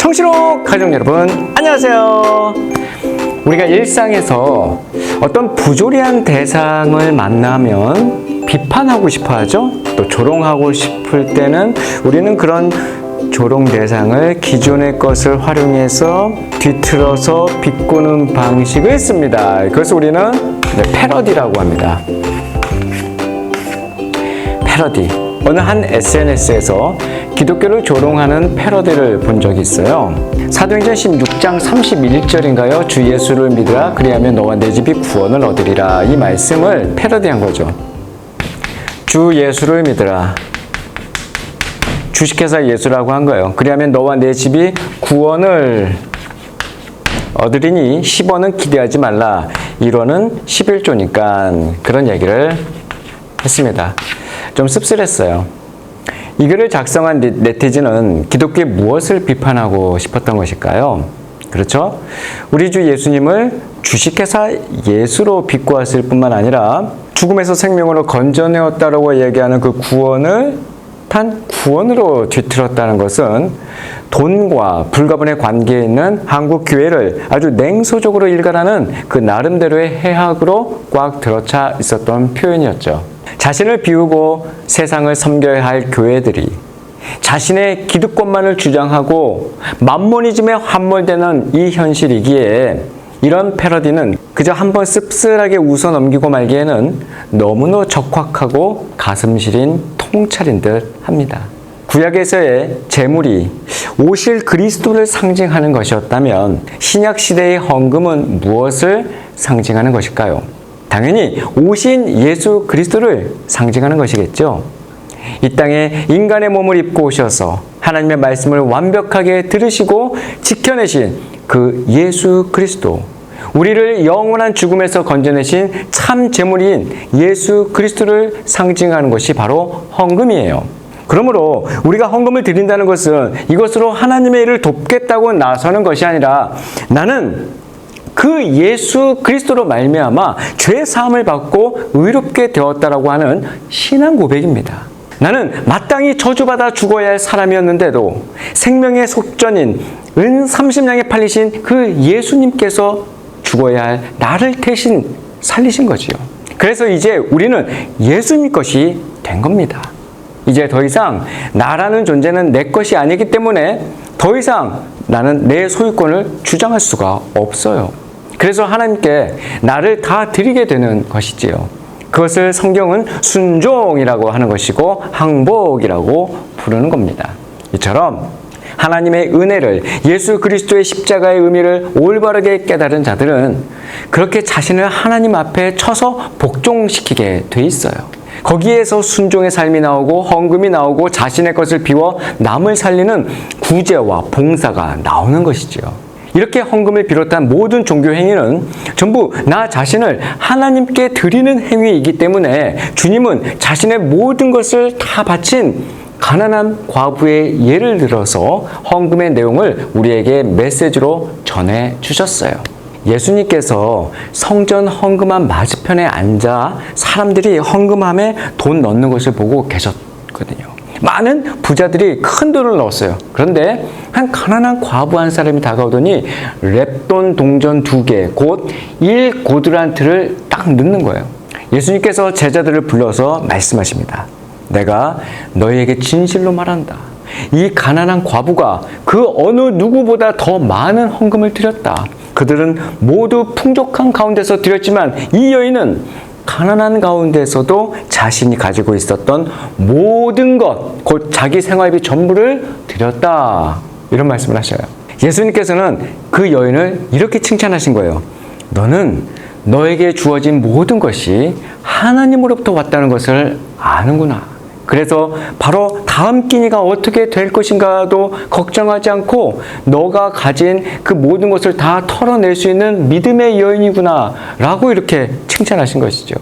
청신호 가족 여러분, 안녕하세요. 우리가 일상에서 어떤 부조리한 대상을 만나면 비판하고 싶어 하죠. 또 조롱하고 싶을 때는 우리는 그런 조롱 대상을 기존의 것을 활용해서 뒤틀어서 비꼬는 방식을 씁니다. 그래서 우리는 패러디라고 합니다. 패러디. 어느 한 SNS에서 기독교를 조롱하는 패러디를 본 적이 있어요. 사도행전 16장 31절인가요? 주 예수를 믿으라 그리하면 너와 내 집이 구원을 얻으리라. 이 말씀을 패러디한 거죠. 주 예수를 믿으라. 주식회사 예수라고 한 거예요. 그리하면 너와 내 집이 구원을 얻으리니 10원은 기대하지 말라. 1원은 11조니까 그런 얘기를 했습니다. 좀 씁쓸했어요. 이 글을 작성한 네티즌은 기독교의 무엇을 비판하고 싶었던 것일까요? 그렇죠? 우리 주 예수님을 주식회사 예수로 비꼬았을 뿐만 아니라 죽음에서 생명으로 건져내었다라고 얘기하는 그 구원을 단 구원으로 뒤틀었다는 것은 돈과 불가분의 관계에 있는 한국 교회를 아주 냉소적으로 일관하는 그 나름대로의 해학으로 꽉 들어차 있었던 표현이었죠. 자신을 비우고 세상을 섬겨야 할 교회들이 자신의 기득권만을 주장하고 만모니즘에 함몰되는 이 현실이기에 이런 패러디는 그저 한번 씁쓸하게 웃어 넘기고 말기에는 너무나 적확하고 가슴 시린 통찰인 듯 합니다. 구약에서의 제물이 오실 그리스도를 상징하는 것이었다면 신약 시대의 헌금은 무엇을 상징하는 것일까요? 당연히 오신 예수 그리스도를 상징하는 것이겠죠. 이 땅에 인간의 몸을 입고 오셔서 하나님의 말씀을 완벽하게 들으시고 지켜내신 그 예수 그리스도, 우리를 영원한 죽음에서 건져내신 참 제물인 예수 그리스도를 상징하는 것이 바로 헌금이에요. 그러므로 우리가 헌금을 드린다는 것은 이것으로 하나님의 일을 돕겠다고 나서는 것이 아니라 나는 그 예수 그리스도로 말미암아 죄 사함을 받고 의롭게 되었다라고 하는 신앙 고백입니다. 나는 마땅히 저주받아 죽어야 할 사람이었는데도 생명의 속전인 은 30냥에 팔리신 그 예수님께서 죽어야 할 나를 대신 살리신 거지요. 그래서 이제 우리는 예수님 것이 된 겁니다. 이제 더 이상 나라는 존재는 내 것이 아니기 때문에 더 이상 나는 내 소유권을 주장할 수가 없어요. 그래서 하나님께 나를 다 드리게 되는 것이지요. 그것을 성경은 순종이라고 하는 것이고 항복이라고 부르는 겁니다. 이처럼 하나님의 은혜를, 예수 그리스도의 십자가의 의미를 올바르게 깨달은 자들은 그렇게 자신을 하나님 앞에 쳐서 복종시키게 돼 있어요. 거기에서 순종의 삶이 나오고 헌금이 나오고 자신의 것을 비워 남을 살리는 구제와 봉사가 나오는 것이지요. 이렇게 헌금을 비롯한 모든 종교 행위는 전부 나 자신을 하나님께 드리는 행위이기 때문에 주님은 자신의 모든 것을 다 바친 가난한 과부의 예를 들어서 헌금의 내용을 우리에게 메시지로 전해 주셨어요. 예수님께서 성전 헌금함 맞은편에 앉아 사람들이 헌금함에 돈 넣는 것을 보고 계셨거든요. 많은 부자들이 큰 돈을 넣었어요. 그런데 한 가난한 과부 한 사람이 다가오더니 랩돈 동전 2개, 곧 1고드란트를 딱 넣는 거예요. 예수님께서 제자들을 불러서 말씀하십니다. 내가 너희에게 진실로 말한다. 이 가난한 과부가 그 어느 누구보다 더 많은 헌금을 드렸다. 그들은 모두 풍족한 가운데서 드렸지만 이 여인은 가난한 가운데서도 자신이 가지고 있었던 모든 것, 곧 자기 생활비 전부를 드렸다. 이런 말씀을 하셔요. 예수님께서는 그 여인을 이렇게 칭찬하신 거예요. 너는 너에게 주어진 모든 것이 하나님으로부터 왔다는 것을 아는구나. 그래서 바로 다음 끼니가 어떻게 될 것인가도 걱정하지 않고 너가 가진 그 모든 것을 다 털어낼 수 있는 믿음의 여인이구나 라고 이렇게 칭찬하신 것이죠.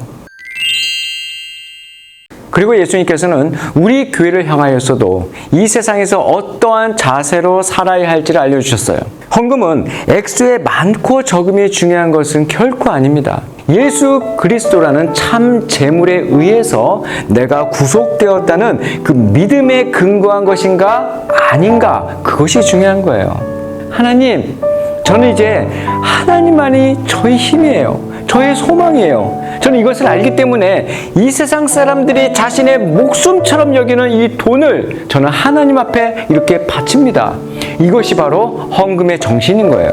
그리고 예수님께서는 우리 교회를 향하여서도 이 세상에서 어떠한 자세로 살아야 할지를 알려주셨어요. 헌금은 액수의 많고 적음이 중요한 것은 결코 아닙니다. 예수 그리스도라는 참 재물에 의해서 내가 구속되었다는 그 믿음에 근거한 것인가 아닌가, 그것이 중요한 거예요. 하나님, 저는 이제 하나님만이 저의 힘이에요. 저의 소망이에요. 저는 이것을 알기 때문에 이 세상 사람들이 자신의 목숨처럼 여기는 이 돈을 저는 하나님 앞에 이렇게 바칩니다. 이것이 바로 헌금의 정신인 거예요.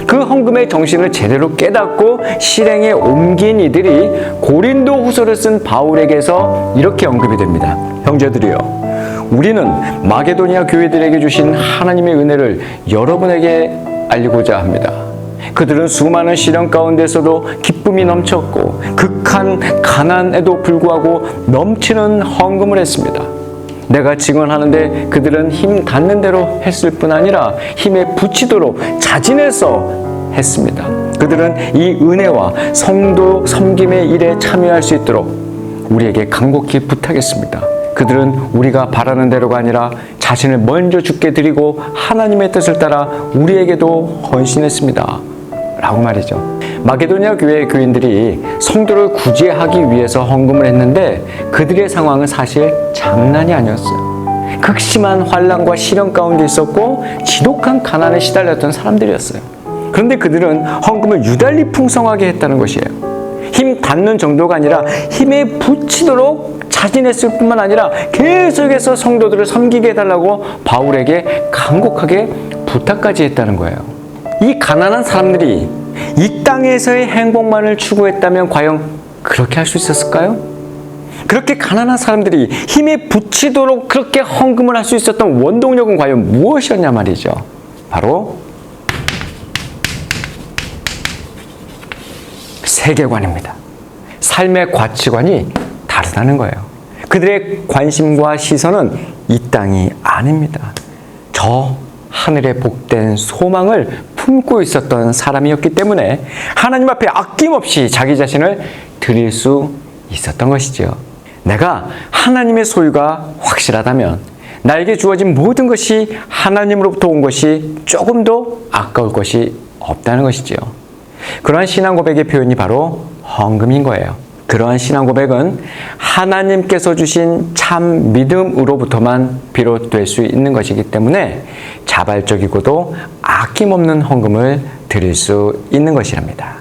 그 헌금의 정신을 제대로 깨닫고 실행에 옮긴 이들이 고린도 후서를 쓴 바울에게서 이렇게 언급이 됩니다. 형제들이여, 우리는 마게도니아 교회들에게 주신 하나님의 은혜를 여러분에게 알리고자 합니다. 그들은 수많은 시련 가운데서도 기쁨이 넘쳤고 극한 가난에도 불구하고 넘치는 헌금을 했습니다. 내가 증언하는데 그들은 힘 닿는 대로 했을 뿐 아니라 힘에 부치도록 자진해서 했습니다. 그들은 이 은혜와 성도 섬김의 일에 참여할 수 있도록 우리에게 간곡히 부탁했습니다. 그들은 우리가 바라는 대로가 아니라 자신을 먼저 주께 드리고 하나님의 뜻을 따라 우리에게도 헌신했습니다. 라고 말이죠. 마게도니아 교회의 교인들이 성도를 구제하기 위해서 헌금을 했는데 그들의 상황은 사실 장난이 아니었어요. 극심한 환난과 시련 가운데 있었고 지독한 가난에 시달렸던 사람들이었어요. 그런데 그들은 헌금을 유달리 풍성하게 했다는 것이에요. 힘 닿는 정도가 아니라 힘에 부치도록 자진했을 뿐만 아니라 계속해서 성도들을 섬기게 해달라고 바울에게 간곡하게 부탁까지 했다는 거예요. 이 가난한 사람들이 이 땅에서의 행복만을 추구했다면 과연 그렇게 할 수 있었을까요? 그렇게 가난한 사람들이 힘에 부치도록 그렇게 헌금을 할 수 있었던 원동력은 과연 무엇이었냐 말이죠. 바로 세계관입니다. 삶의 가치관이 다르다는 거예요. 그들의 관심과 시선은 이 땅이 아닙니다. 저 하늘의 복된 소망을 품고 있었던 사람이었기 때문에 하나님 앞에 아낌없이 자기 자신을 드릴 수 있었던 것이지요. 내가 하나님의 소유가 확실하다면 나에게 주어진 모든 것이 하나님으로부터 온 것이 조금도 아까울 것이 없다는 것이지요. 그러한 신앙 고백의 표현이 바로 헌금인 거예요. 그러한 신앙 고백은 하나님께서 주신 참 믿음으로부터만 비롯될 수 있는 것이기 때문에 자발적이고도 아낌없는 헌금을 드릴 수 있는 것이랍니다.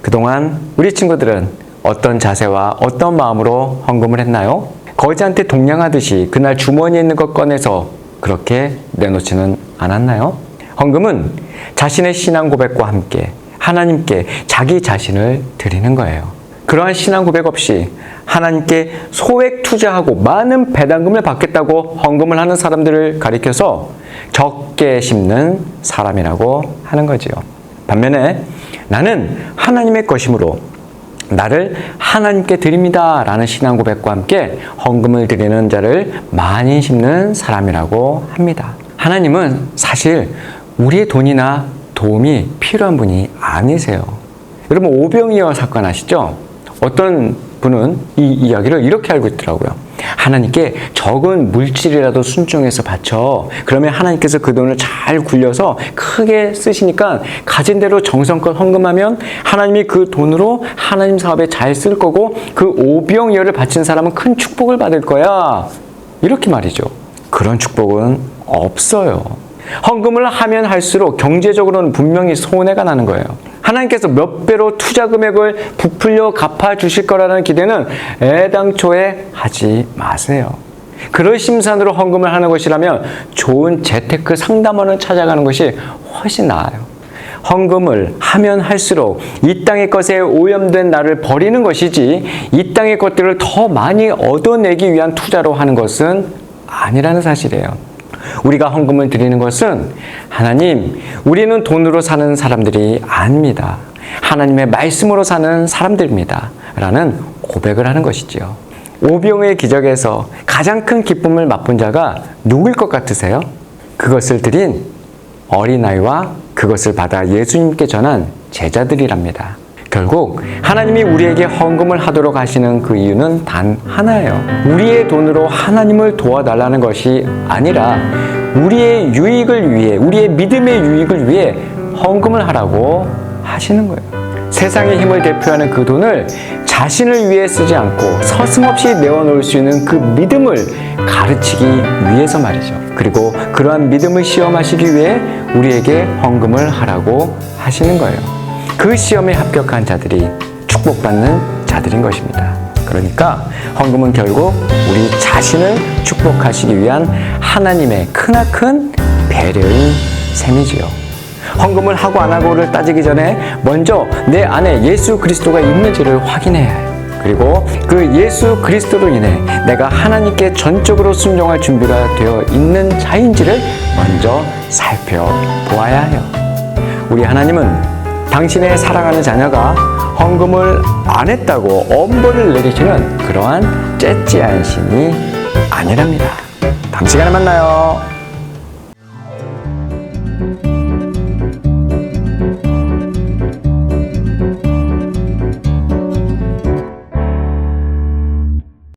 그동안 우리 친구들은 어떤 자세와 어떤 마음으로 헌금을 했나요? 거지한테 동냥하듯이 그날 주머니에 있는 것 꺼내서 그렇게 내놓지는 않았나요? 헌금은 자신의 신앙 고백과 함께 하나님께 자기 자신을 드리는 거예요. 그러한 신앙 고백 없이 하나님께 소액 투자하고 많은 배당금을 받겠다고 헌금을 하는 사람들을 가리켜서 적게 심는 사람이라고 하는 거지요. 반면에 나는 하나님의 것이므로 나를 하나님께 드립니다 라는 신앙 고백과 함께 헌금을 드리는 자를 많이 심는 사람이라고 합니다. 하나님은 사실 우리의 돈이나 도움이 필요한 분이 아니세요. 여러분 오병이어 사건 아시죠? 어떤 분은 이 이야기를 이렇게 알고 있더라고요. 하나님께 적은 물질이라도 순종해서 바쳐. 그러면 하나님께서 그 돈을 잘 굴려서 크게 쓰시니까 가진 대로 정성껏 헌금하면 하나님이 그 돈으로 하나님 사업에 잘 쓸 거고 그 오병이어를 바친 사람은 큰 축복을 받을 거야. 이렇게 말이죠. 그런 축복은 없어요. 헌금을 하면 할수록 경제적으로는 분명히 손해가 나는 거예요. 하나님께서 몇 배로 투자 금액을 부풀려 갚아주실 거라는 기대는 애당초에 하지 마세요. 그럴 심산으로 헌금을 하는 것이라면 좋은 재테크 상담원을 찾아가는 것이 훨씬 나아요. 헌금을 하면 할수록 이 땅의 것에 오염된 나를 버리는 것이지 이 땅의 것들을 더 많이 얻어내기 위한 투자로 하는 것은 아니라는 사실이에요. 우리가 헌금을 드리는 것은 하나님, 우리는 돈으로 사는 사람들이 아닙니다. 하나님의 말씀으로 사는 사람들입니다. 라는 고백을 하는 것이지요. 오병의 기적에서 가장 큰 기쁨을 맛본 자가 누구일 것 같으세요? 그것을 드린 어린아이와 그것을 받아 예수님께 전한 제자들이랍니다. 결국 하나님이 우리에게 헌금을 하도록 하시는 그 이유는 단 하나예요. 우리의 돈으로 하나님을 도와달라는 것이 아니라 우리의 유익을 위해, 우리의 믿음의 유익을 위해 헌금을 하라고 하시는 거예요. 세상의 힘을 대표하는 그 돈을 자신을 위해 쓰지 않고 서슴없이 내어놓을 수 있는 그 믿음을 가르치기 위해서 말이죠. 그리고 그러한 믿음을 시험하시기 위해 우리에게 헌금을 하라고 하시는 거예요. 그 시험에 합격한 자들이 축복받는 자들인 것입니다. 그러니까 헌금은 결국 우리 자신을 축복하시기 위한 하나님의 크나큰 배려인 셈이지요. 헌금을 하고 안 하고를 따지기 전에 먼저 내 안에 예수 그리스도가 있는지를 확인해야 해요. 그리고 그 예수 그리스도로 인해 내가 하나님께 전적으로 순종할 준비가 되어 있는 자인지를 먼저 살펴보아야 해요. 우리 하나님은 당신의 사랑하는 자녀가 헌금을 안 했다고 엄벌을 내리시는 그러한 째찌한 신이 아니랍니다. 다음 시간에 만나요.